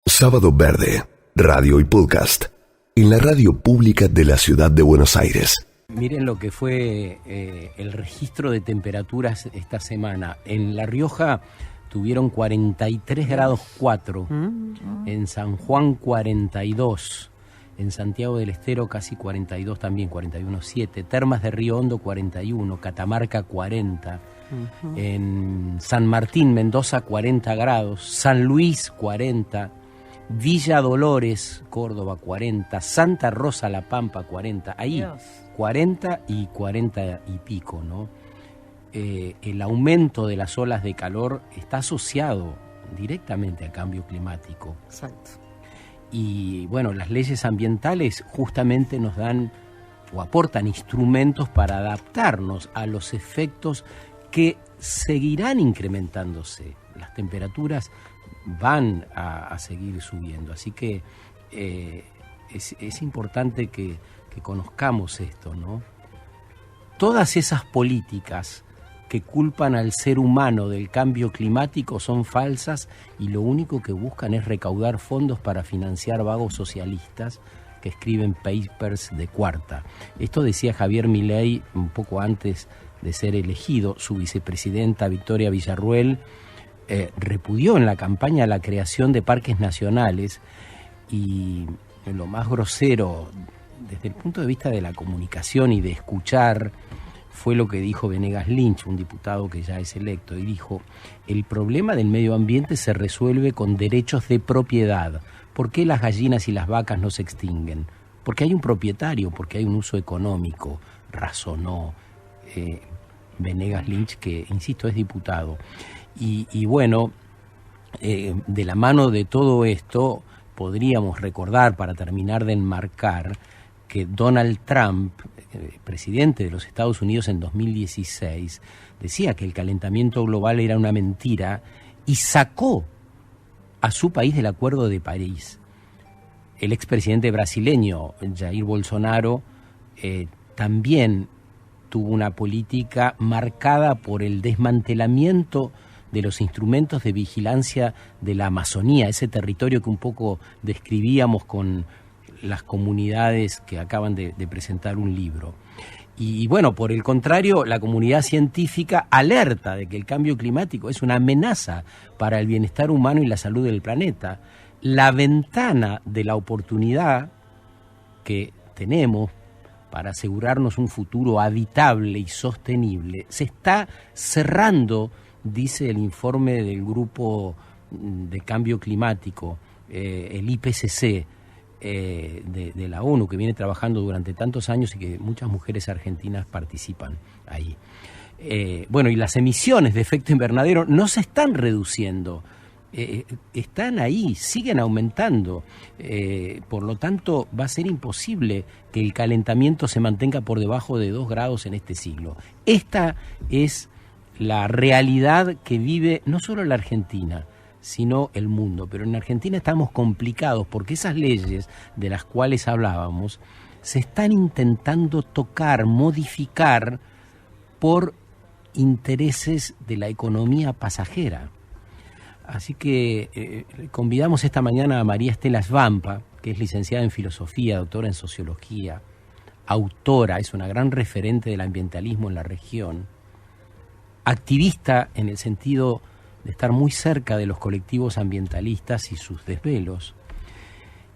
Sábado Verde, radio y podcast, en la radio pública de la ciudad de Buenos Aires. Miren lo que fue el registro de temperaturas esta semana. En La Rioja tuvieron 43 grados 4, en San Juan 42, en Santiago del Estero casi 42 también, 41,7, Termas de Río Hondo 41, Catamarca 40, en San Martín, Mendoza 40 grados, San Luis 40, Villa Dolores, Córdoba 40, Santa Rosa, La Pampa 40, ahí Dios. 40 y 40 y pico, ¿no? El aumento de las olas de calor está asociado directamente al cambio climático. Exacto. Y bueno, las leyes ambientales justamente nos dan o aportan instrumentos para adaptarnos a los efectos que seguirán incrementándose. Las temperaturas van a seguir subiendo, así que es importante que conozcamos esto, ¿no? Todas esas políticas que culpan al ser humano del cambio climático son falsas y lo único que buscan es recaudar fondos para financiar vagos socialistas que escriben papers de cuarta. Esto decía Javier Milei un poco antes de ser elegido. Su vicepresidenta Victoria Villarruel repudió en la campaña la creación de parques nacionales y lo más grosero desde el punto de vista de la comunicación y de escuchar fue lo que dijo Venegas Lynch, un diputado que ya es electo, y dijo: el problema del medio ambiente se resuelve con derechos de propiedad. ¿Por qué las gallinas y las vacas no se extinguen? Porque hay un propietario, porque hay un uso económico, razonó Venegas Lynch, que, insisto, es diputado. Y bueno, de la mano de todo esto, podríamos recordar, para terminar de enmarcar, que Donald Trump, presidente de los Estados Unidos en 2016, decía que el calentamiento global era una mentira y sacó a su país del Acuerdo de París. El expresidente brasileño, Jair Bolsonaro, también tuvo una política marcada por el desmantelamiento de los instrumentos de vigilancia de la Amazonía, ese territorio que un poco describíamos con las comunidades que acaban de presentar un libro. Y bueno, por el contrario, la comunidad científica alerta de que el cambio climático es una amenaza para el bienestar humano y la salud del planeta. La ventana de la oportunidad que tenemos para asegurarnos un futuro habitable y sostenible se está cerrando, dice el informe del Grupo de Cambio Climático, el IPCC, de la ONU, que viene trabajando durante tantos años y que muchas mujeres argentinas participan ahí. Bueno, y las emisiones de efecto invernadero no se están reduciendo, están ahí, siguen aumentando. Por lo tanto, va a ser imposible que el calentamiento se mantenga por debajo de 2 grados en este siglo. Esta es la realidad que vive no solo la Argentina, sino el mundo. Pero en Argentina estamos complicados porque esas leyes de las cuales hablábamos se están intentando tocar, modificar por intereses de la economía pasajera. Así que convidamos esta mañana a María Estela Svampa, que es licenciada en Filosofía, doctora en Sociología, autora, es una gran referente del ambientalismo en la región, activista en el sentido de estar muy cerca de los colectivos ambientalistas y sus desvelos.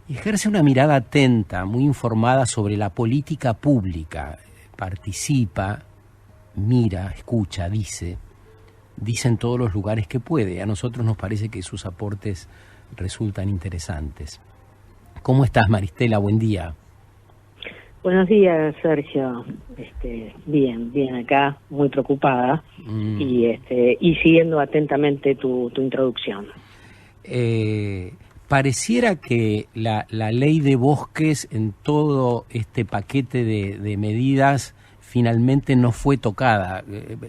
Ejerce una mirada atenta, muy informada sobre la política pública, participa, mira, escucha, dice en todos los lugares que puede. A nosotros nos parece que sus aportes resultan interesantes. ¿Cómo estás, Maristela? Buen día. Buenos días, Sergio. Bien acá, muy preocupada y siguiendo atentamente tu introducción. Pareciera que la ley de bosques en todo este paquete de medidas finalmente no fue tocada.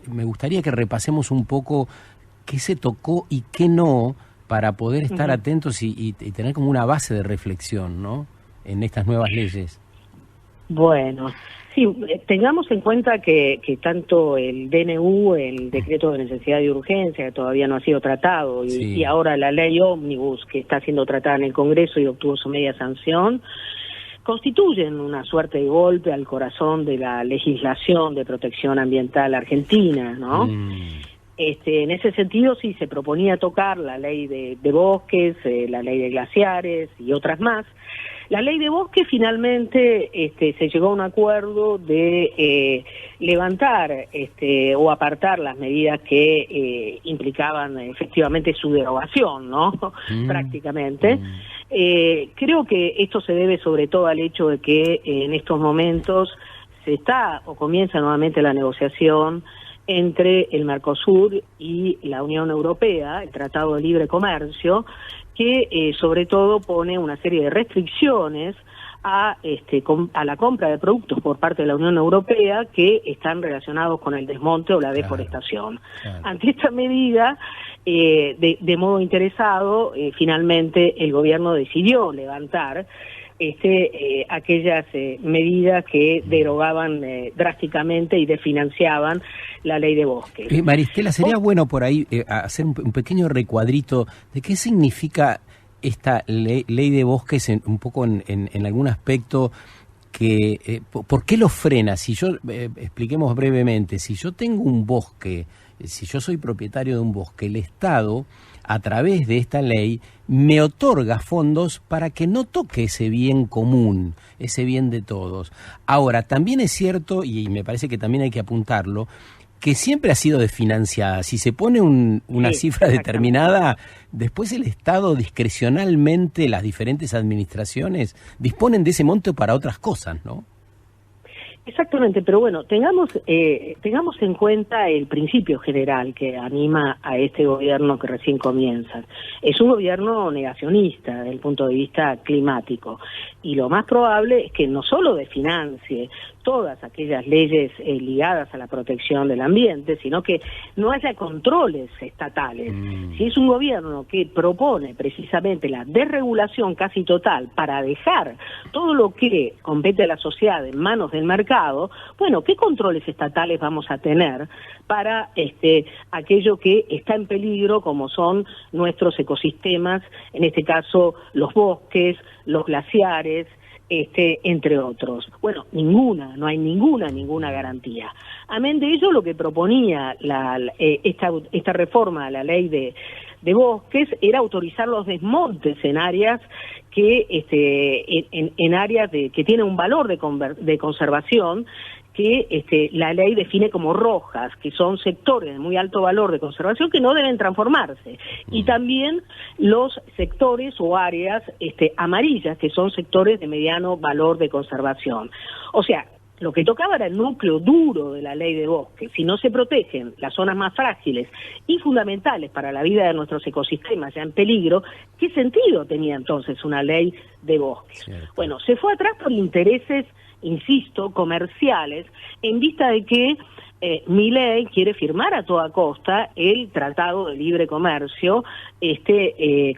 Me gustaría que repasemos un poco qué se tocó y qué no, para poder estar atentos y tener como una base de reflexión, ¿no?, en estas nuevas leyes. Bueno, sí, tengamos en cuenta que tanto el DNU, el decreto de necesidad y urgencia, que todavía no ha sido tratado, y ahora la ley ómnibus, que está siendo tratada en el Congreso y obtuvo su media sanción, constituyen una suerte de golpe al corazón de la legislación de protección ambiental argentina, ¿no? En ese sentido, sí, se proponía tocar la ley de bosques, la ley de glaciares y otras más. La ley de bosques finalmente se llegó a un acuerdo de levantar o apartar las medidas que implicaban efectivamente su derogación, ¿no? Prácticamente. Creo que esto se debe sobre todo al hecho de que en estos momentos se está o comienza nuevamente la negociación entre el Mercosur y la Unión Europea, el Tratado de Libre Comercio, que sobre todo pone una serie de restricciones a la compra de productos por parte de la Unión Europea que están relacionados con el desmonte o la deforestación. Claro. Ante esta medida, de modo interesado, finalmente el gobierno decidió levantar aquellas medidas que derogaban drásticamente y desfinanciaban la ley de bosques. Maristela, sería bueno por ahí hacer un pequeño recuadrito de qué significa esta ley de bosques un poco en algún aspecto que ¿por qué lo frena? Si yo expliquemos brevemente, si yo tengo un bosque, si yo soy propietario de un bosque, el Estado a través de esta ley me otorga fondos para que no toque ese bien común, ese bien de todos. Ahora, también es cierto, y me parece que también hay que apuntarlo, que siempre ha sido desfinanciada. Si se pone una cifra determinada, después el Estado discrecionalmente, las diferentes administraciones, disponen de ese monto para otras cosas, ¿no? Exactamente, pero bueno, tengamos en cuenta el principio general que anima a este gobierno que recién comienza. Es un gobierno negacionista desde el punto de vista climático, y lo más probable es que no solo desfinancie todas aquellas leyes ligadas a la protección del ambiente, sino que no haya controles estatales. Si es un gobierno que propone precisamente la desregulación casi total para dejar todo lo que compete a la sociedad en manos del mercado, bueno, ¿qué controles estatales vamos a tener para aquello que está en peligro, como son nuestros ecosistemas, en este caso los bosques, los glaciares, entre otros? Bueno, no hay ninguna garantía. Amén de ello, lo que proponía esta reforma a la ley de bosques era autorizar los desmontes en áreas que en áreas que tienen un valor de conservación que la ley define como rojas, que son sectores de muy alto valor de conservación que no deben transformarse, y también los sectores o áreas amarillas, que son sectores de mediano valor de conservación. O sea, lo que tocaba era el núcleo duro de la ley de bosques. Si no se protegen las zonas más frágiles y fundamentales para la vida de nuestros ecosistemas ya en peligro, ¿qué sentido tenía entonces una ley de bosques? Cierto. Bueno, se fue atrás por intereses, insisto, comerciales, en vista de que Milei quiere firmar a toda costa el Tratado de Libre Comercio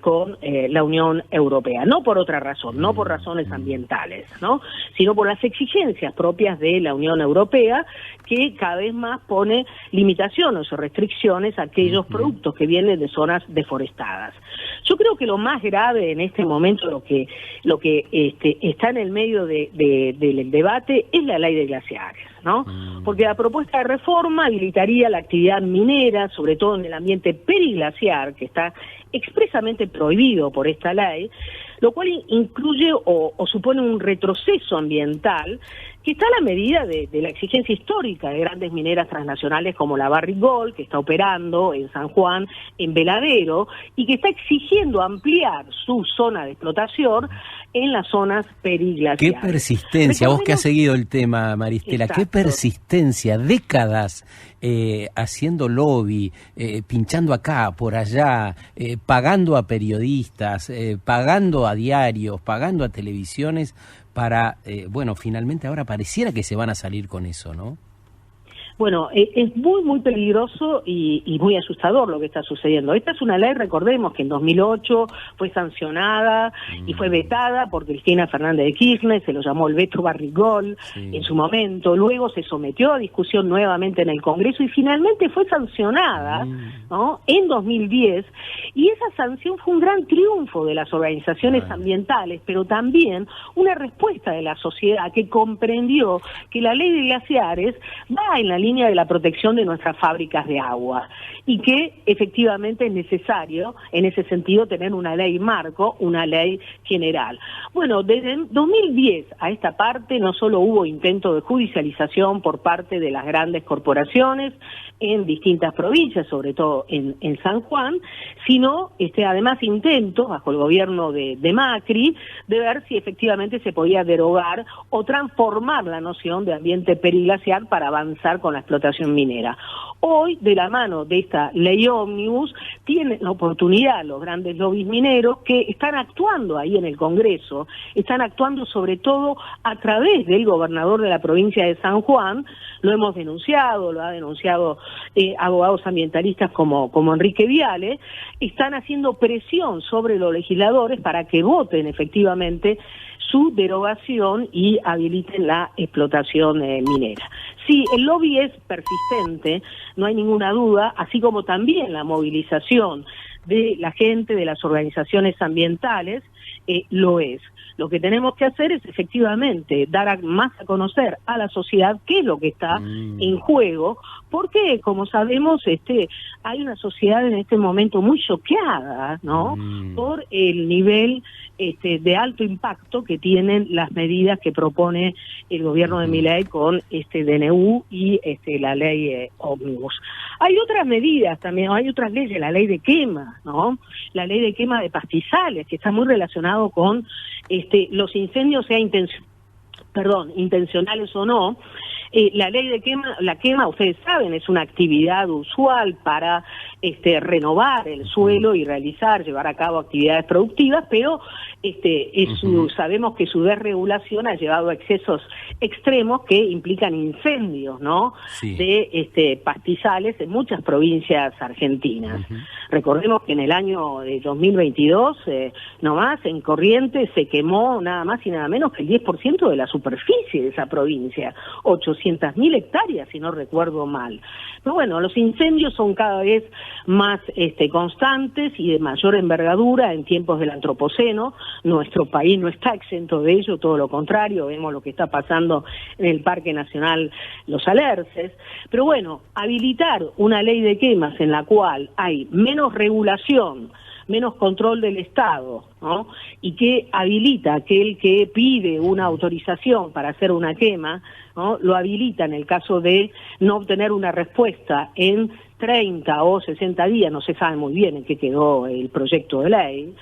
con la Unión Europea, no por otra razón, no por razones ambientales, ¿no?, sino por las exigencias propias de la Unión Europea, que cada vez más pone limitaciones o restricciones a aquellos productos que vienen de zonas deforestadas. Yo creo que lo más grave en este momento, lo que está en el medio del debate, es la ley de glaciares, ¿no? Porque la propuesta de reforma habilitaría la actividad minera, sobre todo en el ambiente periglaciar, que está expresamente prohibido por esta ley, lo cual incluye o supone un retroceso ambiental que está a la medida de la exigencia histórica de grandes mineras transnacionales como la Barrick Gold, que está operando en San Juan, en Veladero, y que está exigiendo ampliar su zona de explotación en las zonas periglaciares. ¡Qué persistencia! Vos que has seguido el tema, Maristela, exacto. ¡Qué persistencia! Décadas haciendo lobby, pinchando acá, por allá, pagando a periodistas, pagando a diarios, pagando a televisiones para, finalmente ahora pareciera que se van a salir con eso, ¿no? Bueno, es muy peligroso y muy asustador lo que está sucediendo. Esta es una ley, recordemos, que en 2008 fue sancionada y fue vetada por Cristina Fernández de Kirchner, se lo llamó el veto Barrigol en su momento, luego se sometió a discusión nuevamente en el Congreso y finalmente fue sancionada, ¿no?, en 2010, y esa sanción fue un gran triunfo de las organizaciones ambientales, pero también una respuesta de la sociedad que comprendió que la ley de glaciares va en la línea de la protección de nuestras fábricas de agua y que efectivamente es necesario en ese sentido tener una ley marco, una ley general. Bueno, desde 2010 a esta parte no solo hubo intento de judicialización por parte de las grandes corporaciones en distintas provincias, sobre todo en San Juan, sino además intentos bajo el gobierno de Macri de ver si efectivamente se podía derogar o transformar la noción de ambiente periglaciar para avanzar con la explotación minera. Hoy, de la mano de esta ley ómnibus, tienen la oportunidad los grandes lobbies mineros que están actuando ahí en el Congreso, están actuando sobre todo a través del gobernador de la provincia de San Juan. Lo hemos denunciado, lo ha denunciado abogados ambientalistas como Enrique Viale, están haciendo presión sobre los legisladores para que voten efectivamente su derogación y habiliten la explotación minera. Sí, el lobby es persistente, no hay ninguna duda, así como también la movilización de la gente, de las organizaciones ambientales, lo es. Lo que tenemos que hacer es efectivamente dar más a conocer a la sociedad qué es lo que está en juego, porque como sabemos hay una sociedad en este momento muy choqueada, ¿no?, por el nivel de alto impacto que tienen las medidas que propone el gobierno de Milei con DNU y la ley ómnibus. Hay otras medidas también, hay otras leyes, la ley de quema, ¿no?, la ley de quema de pastizales, que está muy relacionado con los incendios, sea intencionales o no. La ley de quema, ustedes saben, es una actividad usual para renovar el suelo y llevar a cabo actividades productivas, pero sabemos que su desregulación ha llevado a excesos extremos que implican incendios, ¿no?, de pastizales en muchas provincias argentinas. Recordemos que en el año de 2022, nomás en Corrientes se quemó nada más y nada menos que el 10% de la superficie de esa provincia, 800.000 hectáreas, si no recuerdo mal. Pero bueno, los incendios son cada vez más constantes y de mayor envergadura en tiempos del Antropoceno. Nuestro país no está exento de ello, todo lo contrario, vemos lo que está pasando en el Parque Nacional Los Alerces. Pero bueno, habilitar una ley de quemas en la cual hay menos regulación, menos control del Estado, ¿no?, y que habilita aquel que pide una autorización para hacer una quema, ¿no?, lo habilita en el caso de no obtener una respuesta en 30 o 60 días, no se sabe muy bien en qué quedó el proyecto de ley,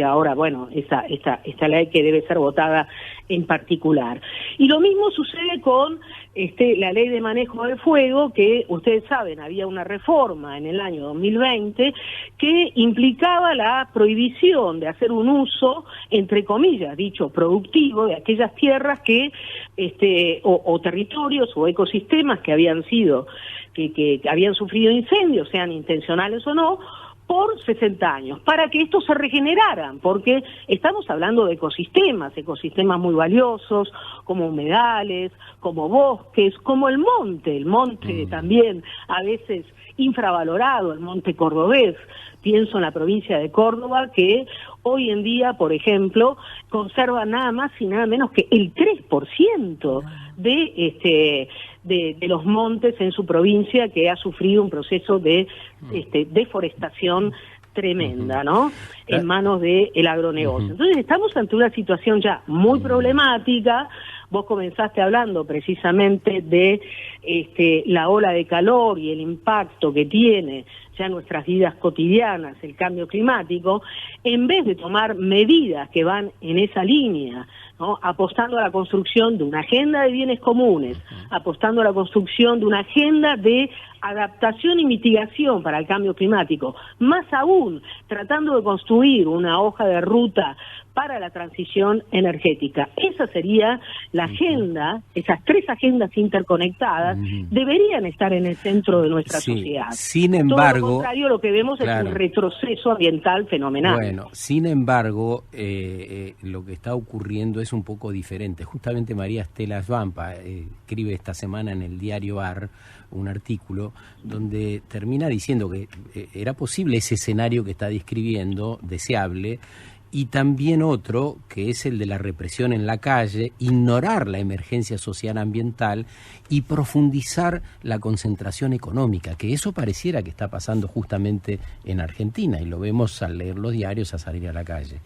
ahora, bueno, esta ley que debe ser votada en particular. Y lo mismo sucede con la ley de manejo del fuego, que ustedes saben, había una reforma en el año 2020 que implicaba la prohibición de hacer un uso, entre comillas, dicho, productivo de aquellas tierras que, o territorios o ecosistemas que habían sido que habían sufrido incendios, sean intencionales o no, por 60 años, para que estos se regeneraran, porque estamos hablando de ecosistemas muy valiosos, como humedales, como bosques, como el monte también a veces infravalorado, el monte cordobés. Pienso en la provincia de Córdoba, que hoy en día, por ejemplo, conserva nada más y nada menos que el 3% de los montes en su provincia, que ha sufrido un proceso de deforestación tremenda, ¿no?, en manos del agronegocio. Entonces estamos ante una situación ya muy problemática. Vos comenzaste hablando precisamente de la ola de calor y el impacto que tiene ya en nuestras vidas cotidianas el cambio climático. En vez de tomar medidas que van en esa línea, ¿no?, apostando a la construcción de una agenda de bienes comunes, apostando a la construcción de una agenda de adaptación y mitigación para el cambio climático, más aún tratando de construir una hoja de ruta para la transición energética. Esa sería la agenda, esas 3 agendas interconectadas deberían estar en el centro de nuestra sociedad. Sin embargo, todo lo contrario, lo que vemos es un retroceso ambiental fenomenal. Bueno, sin embargo, lo que está ocurriendo es un poco diferente. Justamente María Estela Svampa escribe esta semana en el diario AR un artículo donde termina diciendo que era posible ese escenario que está describiendo, deseable, y también otro, que es el de la represión en la calle, ignorar la emergencia social ambiental y profundizar la concentración económica, que eso pareciera que está pasando justamente en Argentina, y lo vemos al leer los diarios, a salir a la calle.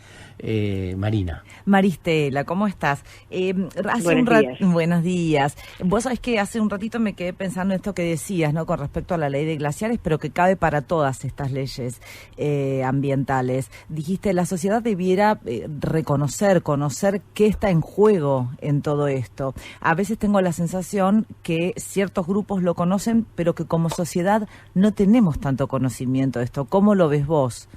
Marina. Maristela, ¿cómo estás? Buenos días. Vos sabés que hace un ratito me quedé pensando en esto que decías, ¿no? Con respecto a la ley de glaciares, pero que cabe para todas estas leyes ambientales. Dijiste, la sociedad debiera conocer qué está en juego en todo esto. A veces tengo la sensación que ciertos grupos lo conocen, pero que como sociedad no tenemos tanto conocimiento de esto. ¿Cómo lo ves vos?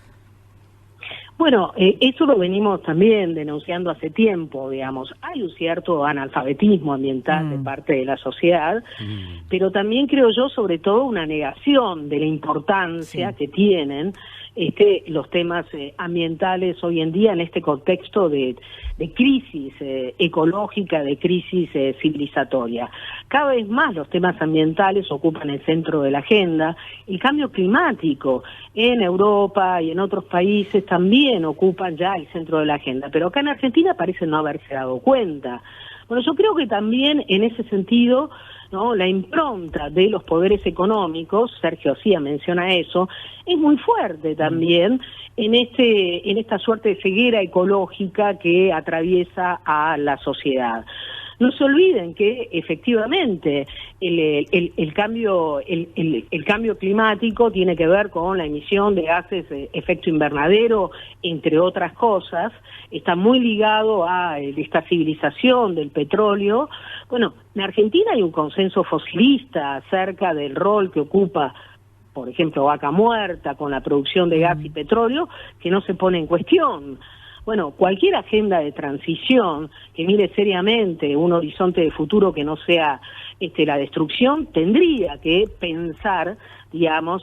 Bueno, eso lo venimos también denunciando hace tiempo, digamos. Hay un cierto analfabetismo ambiental de parte de la sociedad, pero también creo yo, sobre todo, una negación de la importancia que tienen los temas ambientales hoy en día en este contexto de crisis ecológica, de crisis civilizatoria. Cada vez más los temas ambientales ocupan el centro de la agenda. El cambio climático en Europa y en otros países también ocupan ya el centro de la agenda, pero acá en Argentina parece no haberse dado cuenta. Bueno, yo creo que también en ese sentido, ¿no?, la impronta de los poderes económicos, Sergio Hacía menciona eso, es muy fuerte también en esta suerte de ceguera ecológica que atraviesa a la sociedad. No se olviden que efectivamente el cambio climático tiene que ver con la emisión de gases de efecto invernadero, entre otras cosas. Está muy ligado a esta civilización del petróleo. Bueno, en Argentina hay un consenso fosilista acerca del rol que ocupa, por ejemplo, Vaca Muerta con la producción de gas y petróleo, que no se pone en cuestión. Bueno, cualquier agenda de transición que mire seriamente un horizonte de futuro que no sea la destrucción, tendría que pensar, digamos,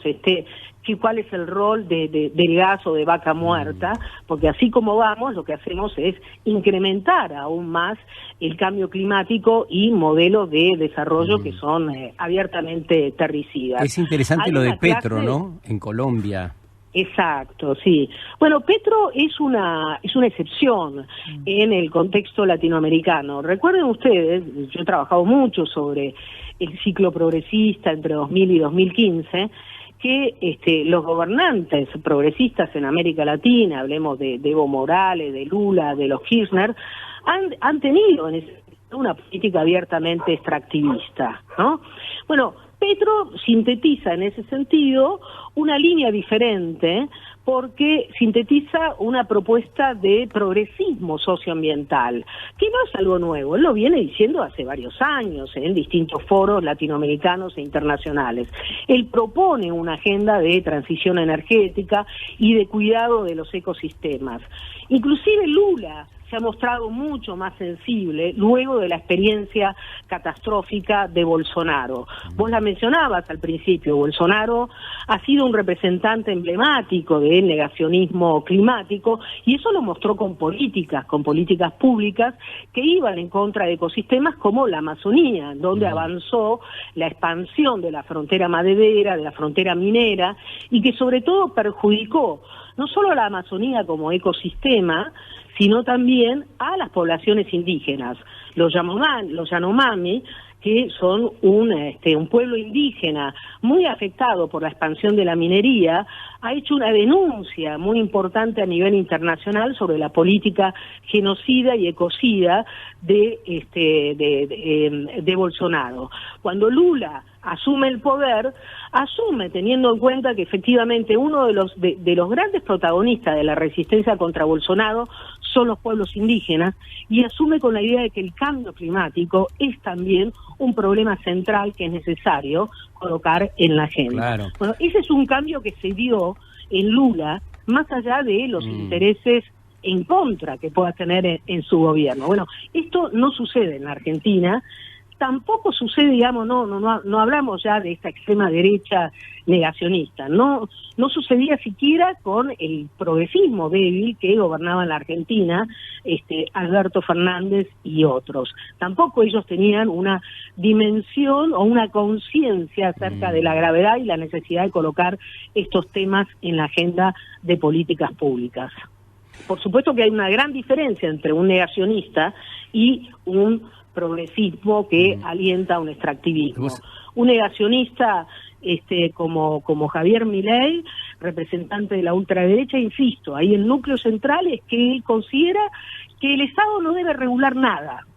cuál es el rol del gas o de Vaca Muerta, porque así como vamos, lo que hacemos es incrementar aún más el cambio climático y modelos de desarrollo que son abiertamente terricidas. Es interesante lo de Petro, ¿no?, en Colombia. Exacto, sí. Bueno, Petro es una excepción en el contexto latinoamericano. Recuerden ustedes, yo he trabajado mucho sobre el ciclo progresista entre 2000 y 2015, que los gobernantes progresistas en América Latina, hablemos de Evo Morales, de Lula, de los Kirchner, han tenido una política abiertamente extractivista, ¿no? Bueno, Petro sintetiza en ese sentido una línea diferente porque sintetiza una propuesta de progresismo socioambiental, que no es algo nuevo, él lo viene diciendo hace varios años en distintos foros latinoamericanos e internacionales. Él propone una agenda de transición energética y de cuidado de los ecosistemas. Inclusive Lula se ha mostrado mucho más sensible luego de la experiencia catastrófica de Bolsonaro. Vos la mencionabas al principio, Bolsonaro ha sido un representante emblemático del negacionismo climático y eso lo mostró con políticas públicas que iban en contra de ecosistemas como la Amazonía, donde avanzó la expansión de la frontera maderera, de la frontera minera y que sobre todo perjudicó no solo a la Amazonía como ecosistema, sino también a las poblaciones indígenas, los Yanomami, que son un pueblo indígena muy afectado por la expansión de la minería, ha hecho una denuncia muy importante a nivel internacional sobre la política genocida y ecocida de Bolsonaro. Cuando Lula asume el poder, asume teniendo en cuenta que efectivamente uno de los grandes protagonistas de la resistencia contra Bolsonaro son los pueblos indígenas y asume con la idea de que el cambio climático es también un problema central que es necesario colocar en la agenda. Claro. Bueno, ese es un cambio que se dio en Lula, más allá de los intereses en contra que pueda tener en su gobierno. Bueno, esto no sucede en la Argentina. Tampoco sucede, digamos, no hablamos ya de esta extrema derecha negacionista, no sucedía siquiera con el progresismo débil que gobernaba en la Argentina, Alberto Fernández y otros. Tampoco ellos tenían una dimensión o una conciencia acerca de la gravedad y la necesidad de colocar estos temas en la agenda de políticas públicas. Por supuesto que hay una gran diferencia entre un negacionista y un progresismo que alienta un extractivismo. Un negacionista como Javier Milei, representante de la ultraderecha, insisto, ahí el núcleo central es que él considera que el Estado no debe regular nada.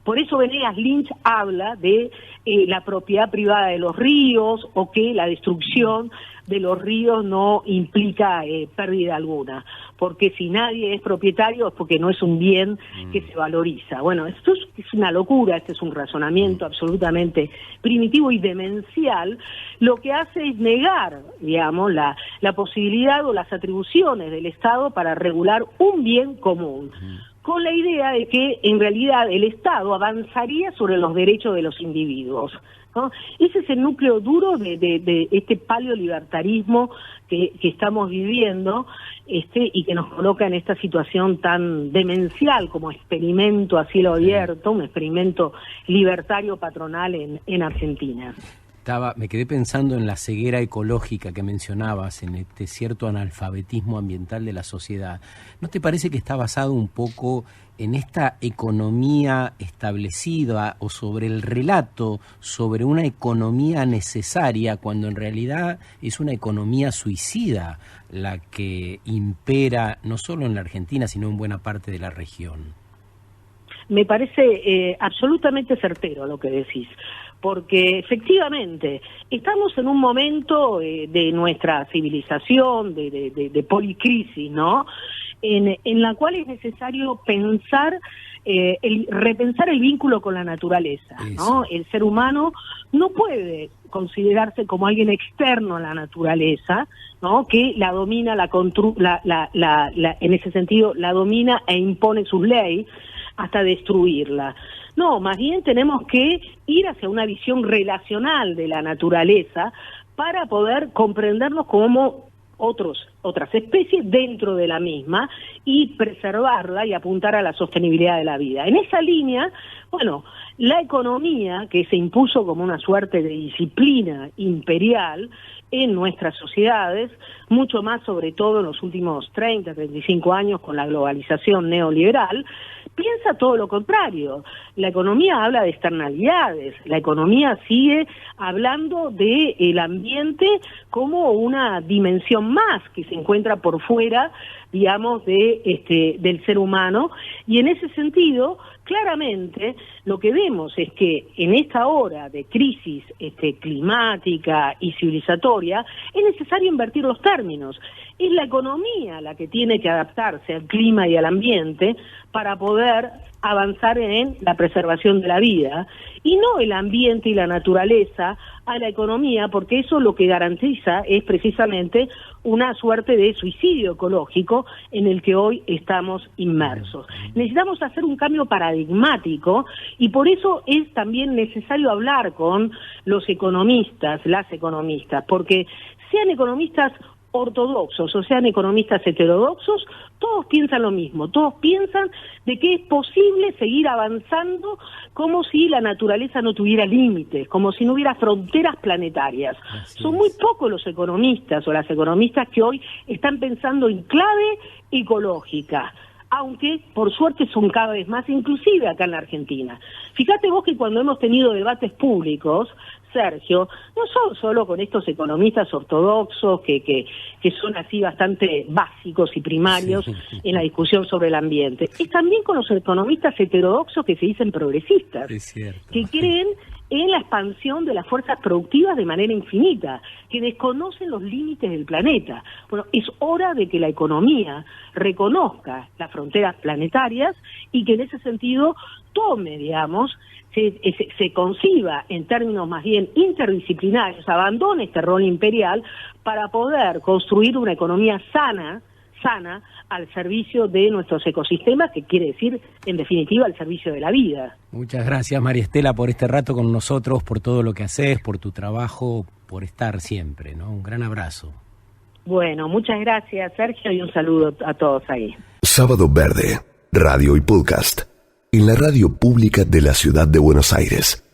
Por eso Venegas Lynch habla de la propiedad privada de los ríos, o que la destrucción de los ríos no implica pérdida alguna, porque si nadie es propietario es porque no es un bien que se valoriza. Bueno, esto es una locura, este es un razonamiento absolutamente primitivo y demencial. Lo que hace es negar, digamos, la posibilidad o las atribuciones del Estado para regular un bien común, con la idea de que en realidad el Estado avanzaría sobre los derechos de los individuos, ¿no? Ese es el núcleo duro de este paleolibertarismo que estamos viviendo, y que nos coloca en esta situación tan demencial como experimento a cielo abierto, un experimento libertario patronal en Argentina. Me quedé pensando en la ceguera ecológica que mencionabas, en este cierto analfabetismo ambiental de la sociedad. ¿No te parece que está basado un poco en esta economía establecida o sobre el relato sobre una economía necesaria, cuando en realidad es una economía suicida la que impera no solo en la Argentina, sino en buena parte de la región? Me parece absolutamente certero lo que decís, porque efectivamente estamos en un momento de nuestra civilización, de policrisis, ¿no? En la cual es necesario pensar, repensar el vínculo con la naturaleza, ¿no? El ser humano no puede considerarse como alguien externo a la naturaleza, ¿no? Que la domina, en ese sentido, la domina e impone sus leyes hasta destruirla. No, más bien tenemos que ir hacia una visión relacional de la naturaleza para poder comprendernos como otras especies dentro de la misma y preservarla y apuntar a la sostenibilidad de la vida. En esa línea, bueno, la economía, que se impuso como una suerte de disciplina imperial en nuestras sociedades, mucho más sobre todo en los últimos 30, 35 años con la globalización neoliberal, piensa todo lo contrario. La economía habla de externalidades, la economía sigue hablando del ambiente como una dimensión más que se encuentra por fuera, digamos, del ser humano, y en ese sentido, claramente, lo que vemos es que en esta hora de crisis climática y civilizatoria, es necesario invertir los términos. Es la economía la que tiene que adaptarse al clima y al ambiente para poder avanzar en la preservación de la vida, y no el ambiente y la naturaleza a la economía, porque eso lo que garantiza es precisamente una suerte de suicidio ecológico en el que hoy estamos inmersos. Necesitamos hacer un cambio paradigmático, y por eso es también necesario hablar con los economistas, las economistas, porque sean economistas ortodoxos o sean economistas heterodoxos, todos piensan lo mismo, todos piensan de que es posible seguir avanzando como si la naturaleza no tuviera límites, como si no hubiera fronteras planetarias. Son muy pocos los economistas o las economistas que hoy están pensando en clave ecológica, aunque por suerte son cada vez más, inclusive acá en la Argentina. Fíjate vos que cuando hemos tenido debates públicos, Sergio, no son solo con estos economistas ortodoxos que son así bastante básicos y primarios en la discusión sobre el ambiente, es también con los economistas heterodoxos que se dicen progresistas, que creen en la expansión de las fuerzas productivas de manera infinita, que desconocen los límites del planeta. Bueno, es hora de que la economía reconozca las fronteras planetarias y que en ese sentido tome, digamos, se conciba en términos más bien interdisciplinarios, abandone este rol imperial para poder construir una economía sana sana al servicio de nuestros ecosistemas, que quiere decir, en definitiva, al servicio de la vida. Muchas gracias, María Estela, por este rato con nosotros, por todo lo que haces, por tu trabajo, por estar siempre, ¿no? Un gran abrazo. Bueno, muchas gracias, Sergio, y un saludo a todos ahí. Sábado Verde, radio y podcast, en la radio pública de la Ciudad de Buenos Aires.